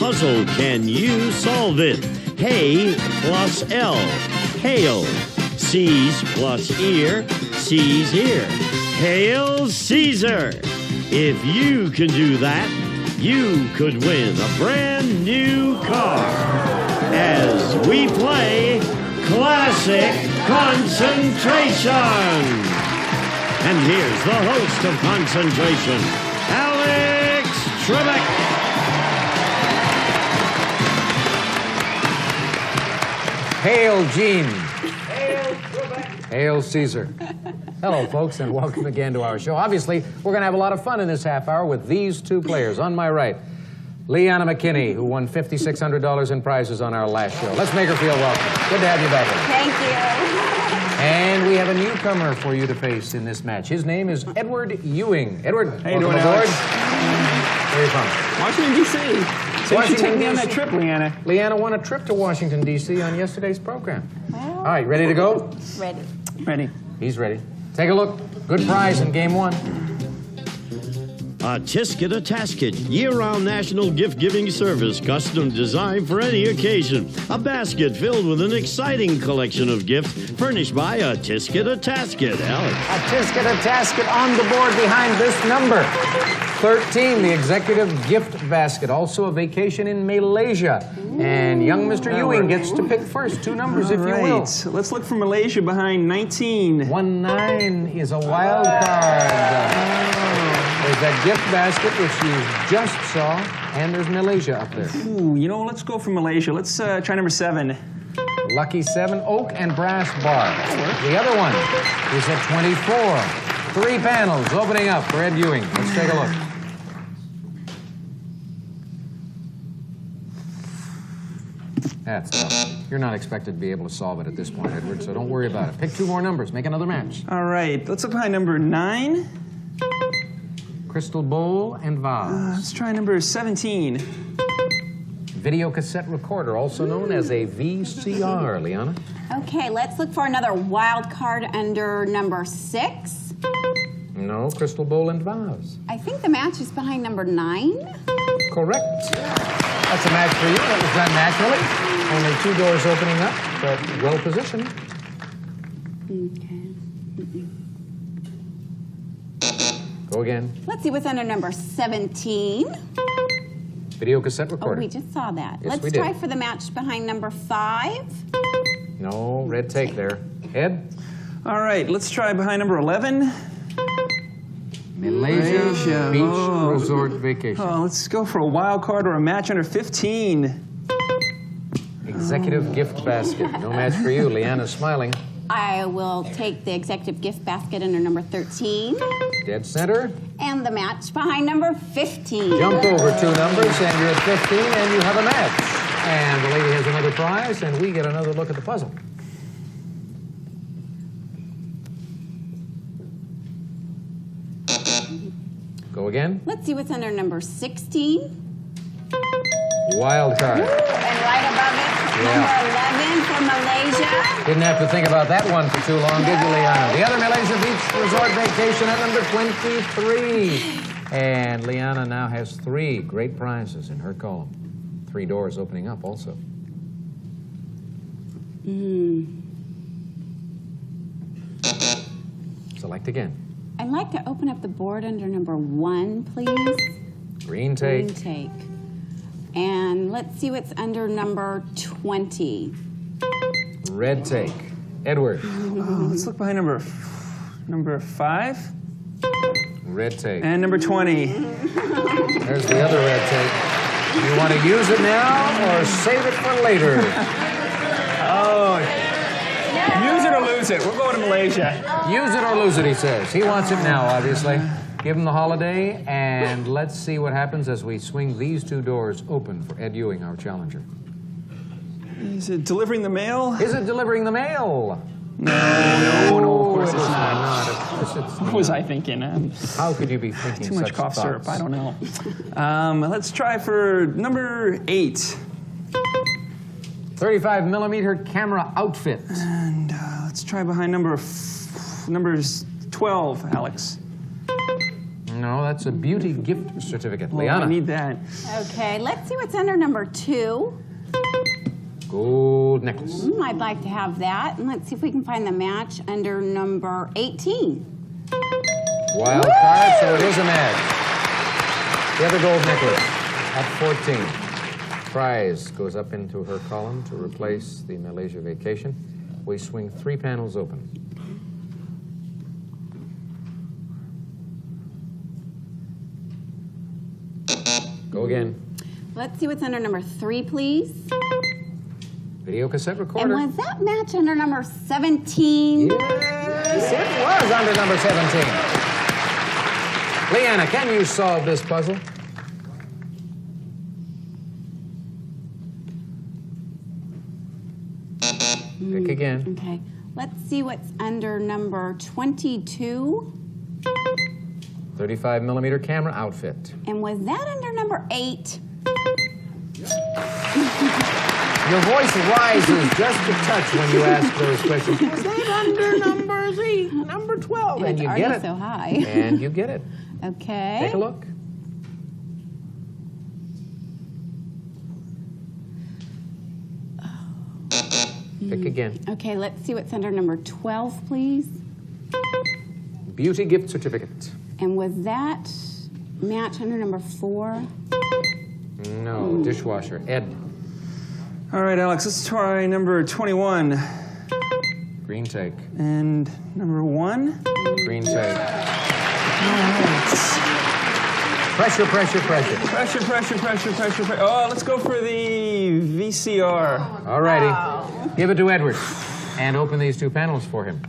puzzle can you solve it? Hay plus L, hail. C's plus ear, C's ear. Hail Caesar! If you can do that, you could win a brand new car. As we play Classic Concentration. And here's the host of Concentration, Alex Trebek. Hail Gene. Hail Trebek. Hail Caesar. Hello, folks, and welcome again to our show. Obviously, we're going to have a lot of fun in this half hour with these two players. On my right, Leanna McKinney, who won $5,600 in prizes on our last show. Let's make her feel welcome. Good to have you back. Thank you. And we have a newcomer for you to face in this match. His name is Edward Ewing. Edward, how you welcome doing, aboard. Alex? Where are you from? Washington, D.C. So you should take me on that trip, Leanna. Leanna won a trip to Washington, D.C. on yesterday's program. All right, ready to go? Ready. Ready. He's ready. Take a look. Good prize in game one. A Tisket a Tasket, year-round national gift-giving service, custom designed for any occasion. A basket filled with an exciting collection of gifts, furnished by a Tisket a Tasket. Alex. A Tisket a Tasket on the board behind this number. 13, the executive gift basket. Also a vacation in Malaysia. And young Mr. Ewing gets to pick first. Two numbers, if you will. Let's look for Malaysia behind 19. 19 is a wild card. There's that gift basket, which you just saw, and there's Malaysia up there. Ooh, you know, let's go for Malaysia. Let's try number 7. Lucky 7, oak and brass bar. The other one is at 24. 3 panels opening up for Ed Ewing. Let's take a look. That's tough. You're not expected to be able to solve it at this point, Edward, so don't worry about it. Pick 2 more numbers. Make another match. All right, let's look behind number 9. Crystal bowl and vase. Let's try number 17. Video cassette recorder, also known as a VCR, Liana. Okay, let's look for another wild card under number 6. No, crystal bowl and vase. I think the match is behind number 9. Correct. That's a match for you. That was done naturally. Only 2 doors opening up, but well positioned. Okay. Go again. Let's see what's under number 17. Video cassette recorder. Oh, we just saw that. Yes, Let's we did. try for the match behind number 5. No, red take there. Ed? All right, let's try behind number 11. Malaysia Beach Resort Vacation. Oh, let's go for a wild card or a match under 15. Executive gift basket. No match for you. Leanna's smiling. I will take the executive gift basket under number 13. Dead center. And the match behind number 15. Jump over 2 numbers, and you're at 15, and you have a match. And the lady has another prize, and we get another look at the puzzle. Go again. Let's see what's under number 16. Wild card. And right above it, number 11 for Malaysia. Didn't have to think about that one for too long, did you, Liana? The other Malaysia Beach Resort Vacation at number 23. And Liana now has 3 great prizes in her column. 3 doors opening up also. Select again. I'd like to open up the board under number 1, please. Green take. Green take. And let's see what's under number 20. Red take. Edward. Oh, let's look behind number 5. Red take. And number 20. There's the other red take. You want to use it now or save it for later? Oh, use it or lose it. We're going to Malaysia. Use it or lose it, he says. He wants it now, obviously. Give him the holiday, and let's see what happens as we swing these 2 doors open for Ed Ewing, our challenger. Is it delivering the mail? Is it delivering the mail? No, of course it's not. not. What was I thinking? How could you be thinking Too much such cough thoughts? syrup. I don't know. Let's try for number 8. 35mm camera outfit. And let's try behind numbers 12, Alex. No, No, that's a beauty gift certificate. Oh, Liana. I need that. Okay, let's see what's under number 2. Gold necklace. I'd like to have that. And let's see if we can find the match under number 18. Wild card, so it is a match. The other gold necklace at 14. Prize goes up into her column to replace the Malaysia vacation. We swing 3 panels open. Go again. Let's see what's under number 3, please. Video cassette recorder. And was that match under number 17? Yes, it was under number 17. Leanna, can you solve this puzzle? Pick again. Okay. Let's see what's under number 22. 35mm camera outfit. And was that under number 8? Your voice rises just a touch when you ask those questions. Was that under number 12? And you already get it. so high. And you get it. Okay. Take a look. Pick again. Okay, let's see what's under number 12, please. Beauty gift certificate. And was that match under number 4? No, dishwasher. Ed. All right, Alex, let's try number 21. Green take. And number 1? Green take. All right. Pressure, pressure, pressure. Pressure, pressure, pressure, pressure, pressure. Oh, let's go for the VCR. All righty. Give it to Edward. And open these 2 panels for him.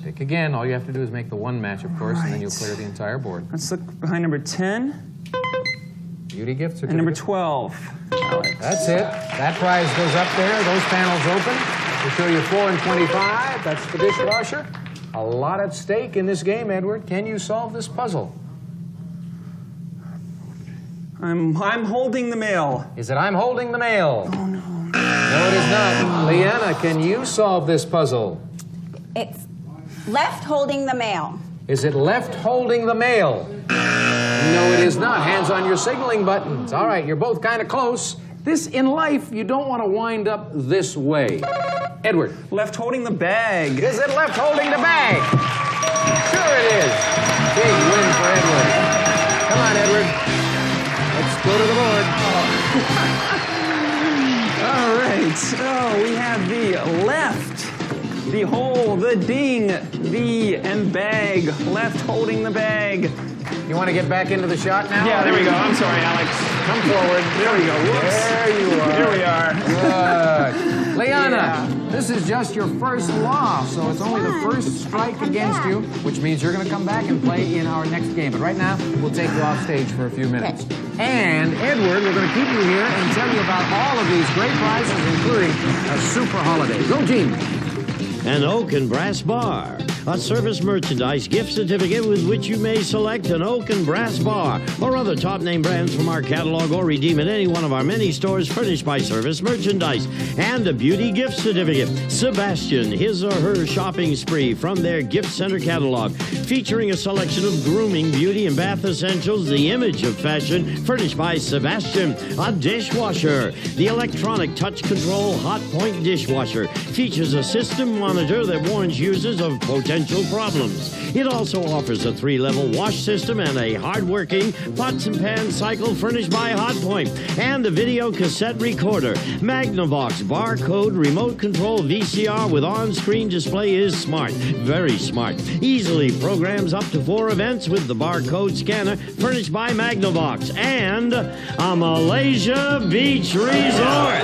Pick again. All you have to do is make the 1 match, of course, and then you'll clear the entire board. Let's look behind number 10 Beauty gift certificate. and number 12. Alex. That's it. That prize goes up there. Those panels open. We'll show you 4 and 25. That's the dishwasher. A lot at stake in this game, Edward. Can you solve this puzzle? I'm holding the mail. Is it I'm holding the mail? Oh, no. No, it is not. Leanna, can you solve this puzzle? It's left holding the mail. Is it left holding the mail? No, it is not. Hands on your signaling buttons. All right, you're both kind of close. This, in life, you don't want to wind up this way. Edward. Left holding the bag. Is it left holding the bag? Sure it is. Big win for Edward. Come on, Edward. Let's go to the board. All right. Oh, we have the left, the hole, the ding, the and bag. Left holding the bag. You want to get back into the shot now? Yeah, there we go. I'm sorry, Alex. Come forward. There we go. Whoops. There you are. Here we are. Good. Leanna, this is just your first loss, so it's only the first strike against you, which means you're going to come back and play in our next game. But right now, we'll take you off stage for a few minutes. And, Edward, we're going to keep you here and tell you about all of these great prizes, including a super holiday. Go, Gene. An oak and brass bar, a service merchandise gift certificate with which you may select an oak and brass bar or other top name brands from our catalog or redeem at any one of our many stores furnished by Service Merchandise, and a beauty gift certificate. Sebastian, his or her shopping spree from their gift center catalog, featuring a selection of grooming, beauty, and bath essentials, the image of fashion, furnished by Sebastian. A dishwasher, the electronic touch control hot point dishwasher, features a system monitor that warns users of potential problems. It also offers a 3-level wash system and a hard-working pots and pans cycle furnished by Hotpoint, and a video cassette recorder. Magnavox barcode remote control VCR with on-screen display is smart, very smart. Easily programs up to 4 events with the barcode scanner furnished by Magnavox, and a Malaysia Beach Resort.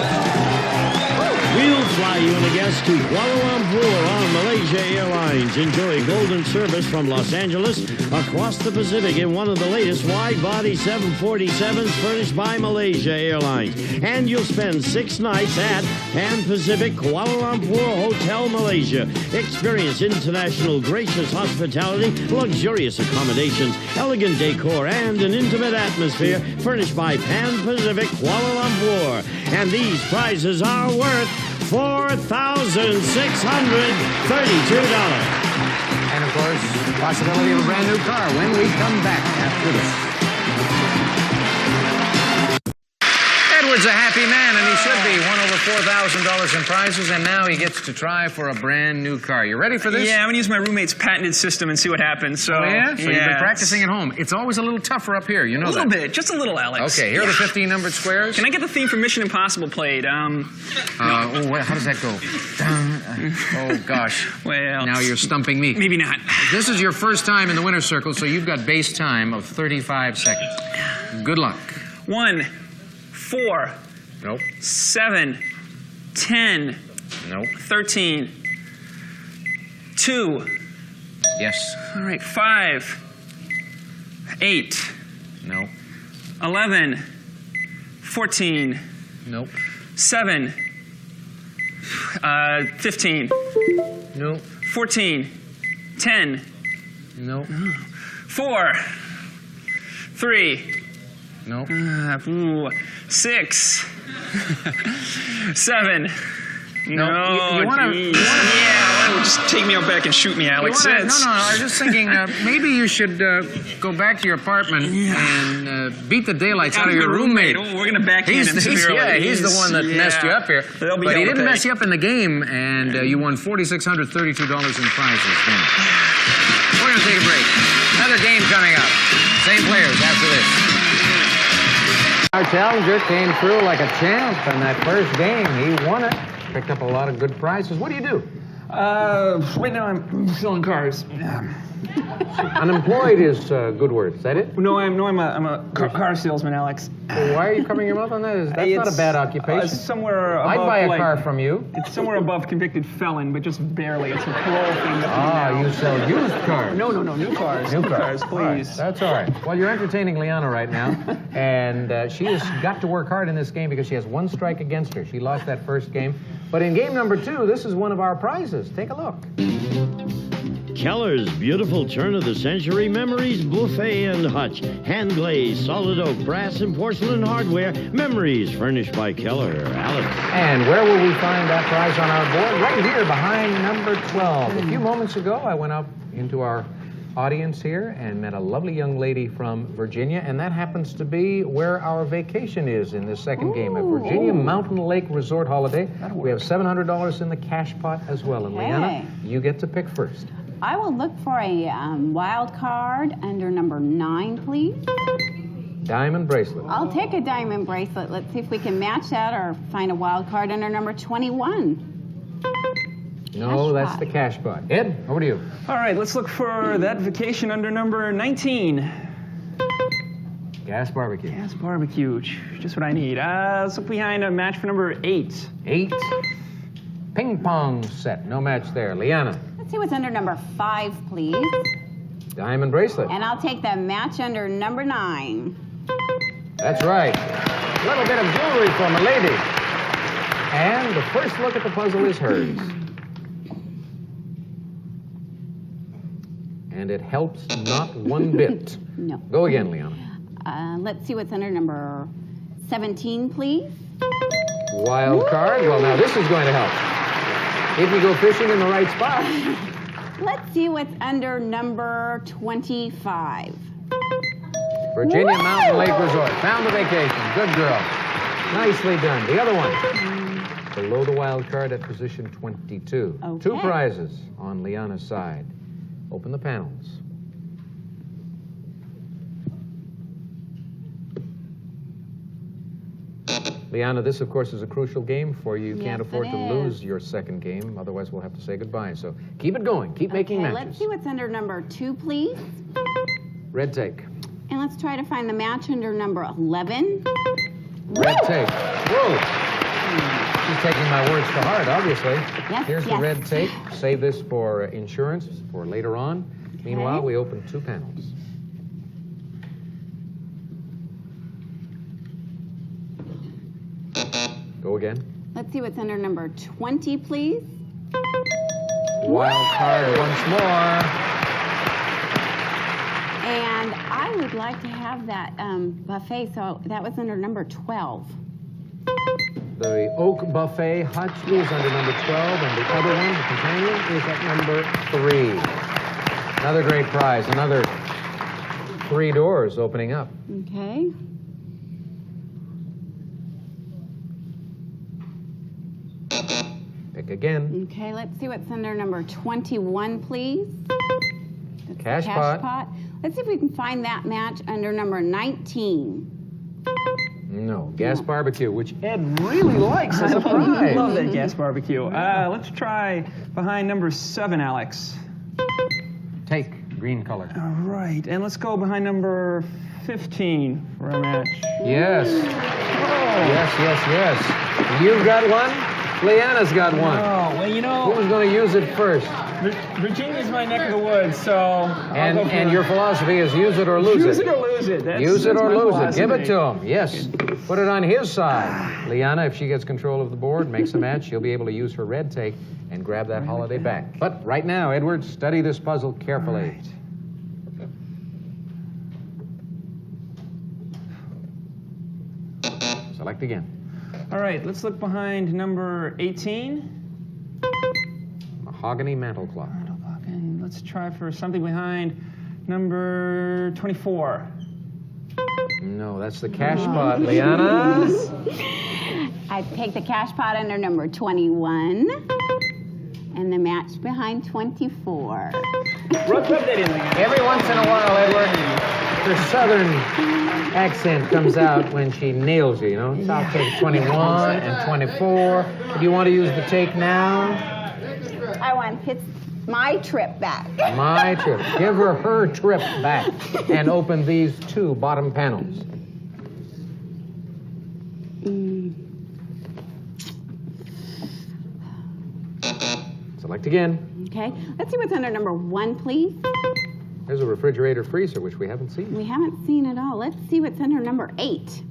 We'll fly you and a guest to Kuala Lumpur on Malaysia Airlines. Enjoy golden service from Los Angeles across the Pacific in one of the latest wide-body 747s furnished by Malaysia Airlines. And you'll spend 6 nights at Pan Pacific Kuala Lumpur Hotel, Malaysia. Experience international gracious hospitality, luxurious accommodations, elegant decor, and an intimate atmosphere furnished by Pan Pacific Kuala Lumpur. And these prizes are worth $4,632. And of course, possibility of a brand new car when we come back after this. Edward's a happy man, and he should be. Won over $4,000 in prizes, and now he gets to try for a brand new car. You ready for this? Yeah, I'm going to use my roommate's patented system and see what happens. So, oh, yeah? So you've been practicing at home. It's always a little tougher up here, you know that. A little bit, just a little, Alex. Okay, here are the 15 numbered squares. Can I get the theme for Mission Impossible played? How does that go? Oh, gosh. Well... Now you're stumping me. Maybe not. This is your first time in the winner's circle, so you've got base time of 35 seconds. Good luck. 1, 4... Nope. 7, 10. Nope. 13. 2. Yes. All right, 5. 8. Nope. 11. 14. Nope. 7. 15. Nope. 14. 10. Nope. 4. 3. Nope. 6. 7. No, No, you wanna, geez. Yeah, well, just take me out back and shoot me, Alex. no, I was just thinking maybe you should go back to your apartment and beat the daylights out of your roommate. Oh, we're going to backhand him severely. Yeah, he's the one that messed you up here. But he didn't mess you up in the game, and you won $4,632 in prizes then. We're going to take a break. Another game coming up. Same players after this. Our challenger came through like a champ in that first game. He won it. Picked up a lot of good prizes. What do you do? Right now I'm selling cars. Unemployed is a good word. Is that it? No, I'm a car salesman, Alex. Well, why are you covering your mouth on that? That's not a bad occupation. Somewhere above, I'd buy a car from you. It's somewhere above convicted felon, but just barely. It's a parole thing. You sell used cars. No, new cars. New cars, please. All right, that's all right. Well, you're entertaining Liana right now, and she has got to work hard in this game because she has one strike against her. She lost that first game. But in game number 2, this is one of our prizes. Take a look. Keller's beautiful turn-of-the-century memories buffet and hutch. Hand-glazed, solid oak, brass, and porcelain hardware. Memories furnished by Keller. Alex. And where will we find that prize on our board? Right here behind number 12. A few moments ago, I went up into our audience here and met a lovely young lady from Virginia, and that happens to be where our vacation is in this second game at Virginia Mountain Lake Resort Holiday. We have $700 in the cash pot as well. And Liana, you get to pick first. I will look for a wild card under number 9, please. Diamond bracelet. I'll take a diamond bracelet. Let's see if we can match that or find a wild card under number 21. No, that's the cash pot. Ed, over to you. All right, let's look for that vacation under number 19. Gas barbecue. Gas barbecue, just what I need. Let's look behind a match for number 8. 8. Ping pong set. No match there. Liana. Let's see what's under number 5, please. Diamond bracelet. And I'll take the match under number 9. That's right. A little bit of jewelry from a lady. And the first look at the puzzle is hers. And it helps not one bit. No. Go again, Liana. Let's see what's under number 17, please. Wild card. Well, now this is going to help. If you go fishing in the right spot. Let's see what's under number 25. Virginia Mountain Lake Resort. Found the vacation. Good girl. Nicely done. The other one. Below the wild card at position 22. Okay. 2 prizes on Liana's side. Open the panels. Liana, this, of course, is a crucial game for you. You can't afford to lose your second game. Otherwise, we'll have to say goodbye. So keep it going. Keep making matches. Let's see what's under number 2, please. Red take. And let's try to find the match under number 11. Red take. Whoa. She's taking my words to heart, obviously. Yes, Here's the red tape. Save this for insurance for later on. Meanwhile, we open 2 panels. Go again. Let's see what's under number 20, please. Wild card once more. And I would like to have that buffet, so that was under number 12. The Oak Buffet Hutch is under number 12, and the other one, the companion, is at number 3. Another great prize, another 3 doors opening up. Okay. Pick again. Okay, let's see what's under number 21, please. That's the Cash pot. Let's see if we can find that match under number 19. No, gas barbecue, which Ed really likes as a I prize. love that gas barbecue. Let's try behind number 7, Alex. Take green color. All right, and let's go behind number 15 for a match. Yes. Oh. Yes. You've got one. Leanna's got one. Oh, well, you know, Who's going to use it first? Virginia's my neck of the woods, so I'll go for And your philosophy is use it or lose use it. it or lose it. Use it that's or my lose it. Give it philosophy. to him. Yes. Put it on his side. Liana, if she gets control of the board, makes a match, she'll be able to use her red take and grab that holiday back. But right now, Edward, study this puzzle carefully. Select again. All right, let's look behind number 18. Mahogany mantel clock. And let's try for something behind number 24. No, that's the cash pot. Liana? I take the cash pot under number 21. And the match behind 24. Rub that in there. Every once in a while, Edward, her southern accent comes out when she nails you, you know? So I'll take 21 and 24. Do you want to use the take now? I want it's my trip back. My trip. Give her trip back and open these 2 bottom panels. Select again. Okay, let's see what's under number 1, please. There's a refrigerator freezer, which we haven't seen. We haven't seen it all. Let's see what's under number 8.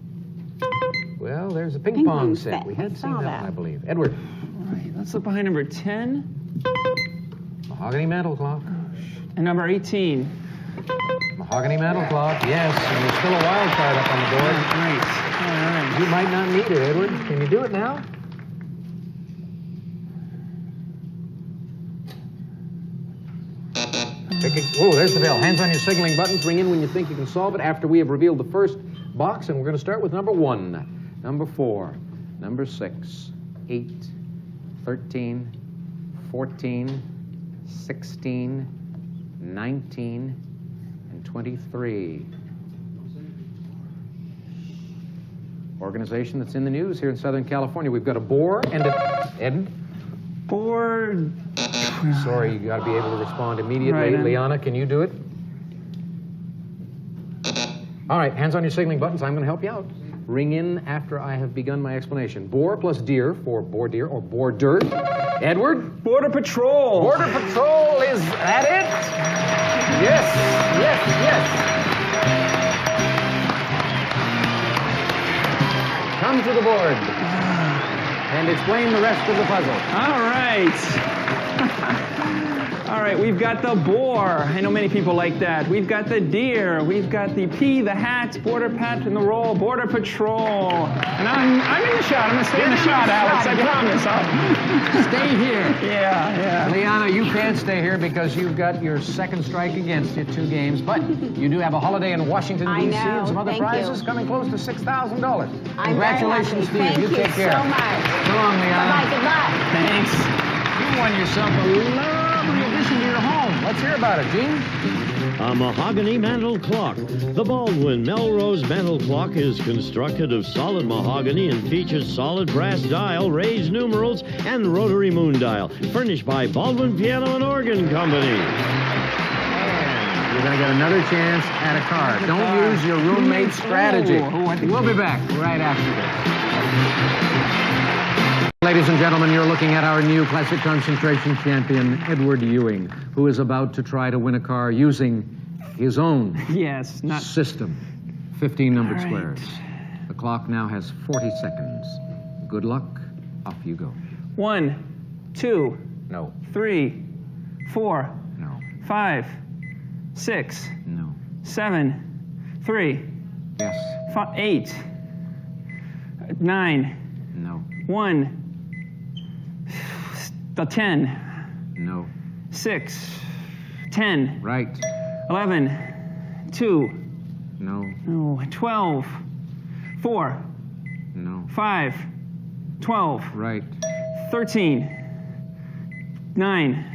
Well, there's a ping Ping pong pong set. set. We had I seen saw that that. one, I believe. Edward. All right, let's look behind number 10 Mahogany mantel clock. and number 18. Mahogany mantel clock, yes. And there's still a wild card up on the board. All right. You might not need it, Edward. Can you do it now? Whoa, there's the bell. Hands on your signaling buttons. Ring in when you think you can solve it after we have revealed the first box. And we're going to start with number 1, number 4, number 6, 8, 13, 14, 16, 19, and 23. Organization that's in the news here in Southern California. We've got a boar and a... Ed? Board. Sorry, you got to be able to respond immediately. Right, Liana, can you do it? All right, hands on your signaling buttons. I'm going to help you out. Ring in after I have begun my explanation. Boar plus deer for boar deer or boar dirt. Edward? Border Patrol. Border Patrol, is that it? Yes, yes, yes. Come to the board and explain the rest of the puzzle. All right. All right, we've got the boar. I know many people like that. We've got the deer. We've got the pea, the hat, border pat, and the roll, border patrol. And I'm in the shot. I'm going to stay in the shot, Alex. I promise. Stay here. Yeah. Liana, you can't stay here because you've got your second strike against you, 2 games. But you do have a holiday in Washington, I D.C. know. and some other Thank prizes you. coming close to $6,000. I'm Congratulations to very happy. you. You take care. Thank you so much. So long, Liana. Bye-bye. Good luck. Thanks. You won yourself a lovely addition to your home. Let's hear about it, Gene. A mahogany mantel clock. The Baldwin Melrose mantel clock is constructed of solid mahogany and features solid brass dial, raised numerals, and rotary moon dial. Furnished by Baldwin Piano and Organ Company. You're going to get another chance at a card. Don't use your roommate's strategy. We'll be back right after this. Ladies and gentlemen, you're looking at our new classic concentration champion, Edward Ewing, who is about to try to win a car using his own Yes, not... system. 15 numbered All right. squares. The clock now has 40 seconds. Good luck. Off you go. 1, 2, No. 3, 4, No. 5, 6, No. 7, 3, Yes. 8, 9, No. 1. The 10. No. 6. 10. Right. 11. 2. No. No. 12. 4. No. 5. 12. Right. 13. 9.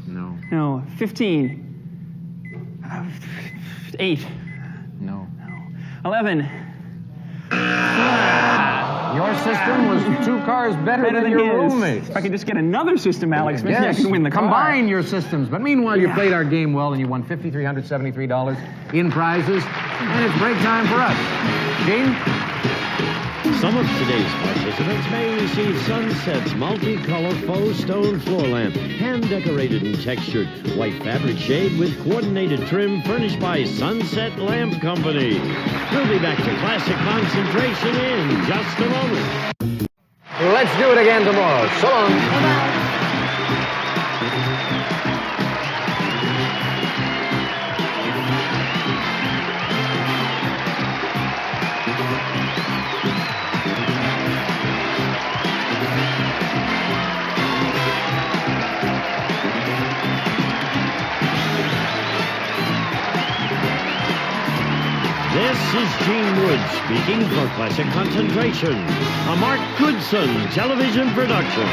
No. No. 15. 8. No. 11. Your system was 2 cars better than your his. roommate's. If I could just get another system, Alex, maybe I can win the car. Combine your systems. But meanwhile, you played our game well, and you won $5,373 in prizes. And it's break time for us. Gene? Some of today's participants may receive Sunset's multi-color faux stone floor lamp, hand-decorated and textured white fabric shade with coordinated trim furnished by Sunset Lamp Company. We'll be back to classic concentration in just a moment. Let's do it again tomorrow. So long. Bye-bye. This is Gene Wood speaking for Classic Concentration, a Mark Goodson television production.